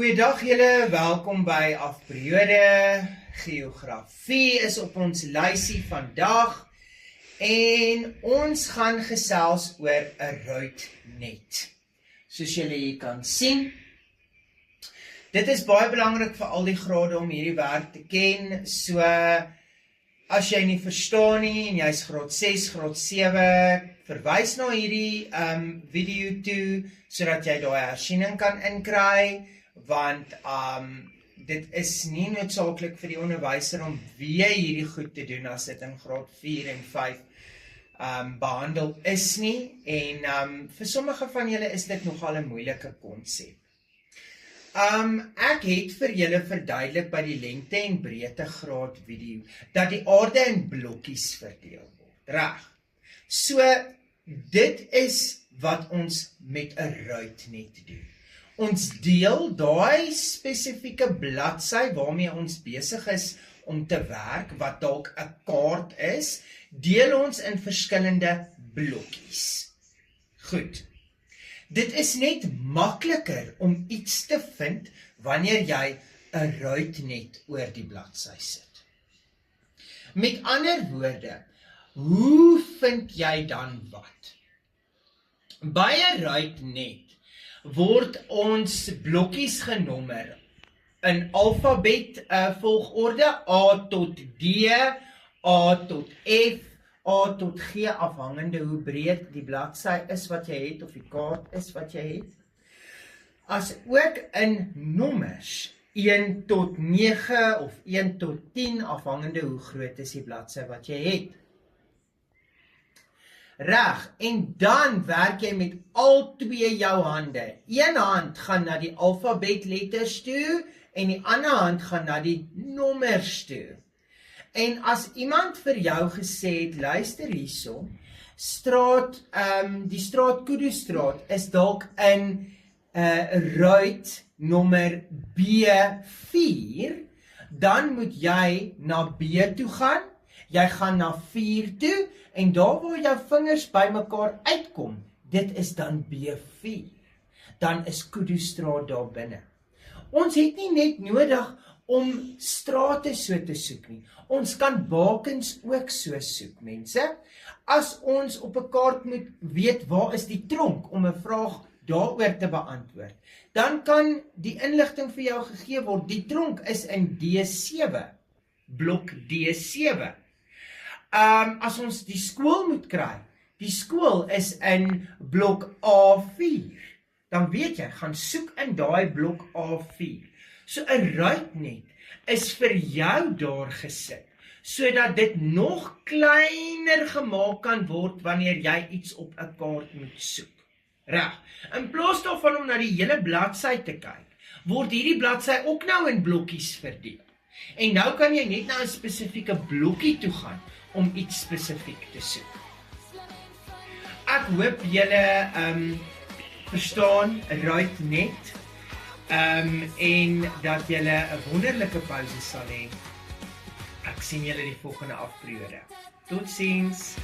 Goeiedag julle, welkom by Afperiode. Geografie is op ons lysie vandag en ons gaan gesels oor 'n ruitnet. Soos julle hier kan sien. Dit is baie belangrik vir al die grade om hierdie werk te ken. So as jy nie verstaan nie en jy's graad 6, graad 7, verwys na hierdie video toe sodat jy daai hersiening kan inkry. Want dit is nie noodsaaklik vir die onderwyser om weer hierdie goed te doen as dit in graad 4 en 5 behandel is nie. En vir sommige van julle is dit nogal 'n moeilike konsep. Ek het vir julle verduidelik by die lengte en breedte graad video dat die aarde in blokkies verdeel word. Reg. So dit is wat ons met 'n ruitnet doen. Ons deel daai spesifieke bladsy waarmee ons besig is om te werk, wat dalk 'n kaart is, deel ons in verskillende blokkies. Goed. Dit is net makliker om iets te vind wanneer jy 'n ruitnet oor die bladsy sit. Met ander woorde, hoe vind jy dan wat? By 'n ruitnet word ons blokkies genommer in alfabet volgorde A tot D, A tot F, A tot G, afhangende hoe breed die bladsy is wat jy het of die kaart is wat jy het. As ook in nommers 1 tot 9 of 1 tot 10, afhangende hoe groot is die bladsy wat jy het. Reg, en dan werk jy met al twee jou hande. Een hand gaan na die alfabetletters toe en die ander hand gaan na die nommers toe. En as iemand vir jou gesê het, luister hierso, die straat Kudustraat is dalk in ruit nommer B4, dan moet jy na B toe gaan, jy gaan na 4 toe, en daar waar jou vingers by mekaar uitkom, dit is dan B4. Dan is Kudustraat daar binne. Ons het nie net nodig om strate so te soek nie. Ons kan bakens ook so soek, mense. As ons op 'n kaart moet weet waar is die tronk om 'n vraag daaroor te beantwoord, dan kan die inligting vir jou gegee word. Die tronk is in D7, blok D7. As ons die skool moet kry, die skool is in blok A4, dan weet jy, gaan soek in daai blok A4. So 'n ruitnet is vir jou daar gesit, sodat dit nog kleiner gemaak kan word wanneer jy iets op 'n kaart moet soek. Reg, in plaas daarvan om na die hele bladsy te kyk, word hierdie bladsy ook nou in blokkies verdeel. En nou kan jy net na 'n spesifieke blokkie toe gaan om iets spesifiek te soek. Ek hoop julle verstaan ruitnet en dat julle 'n wonderlike pouse sal hê. Ek sien julle die volgende afperiode. Totsiens.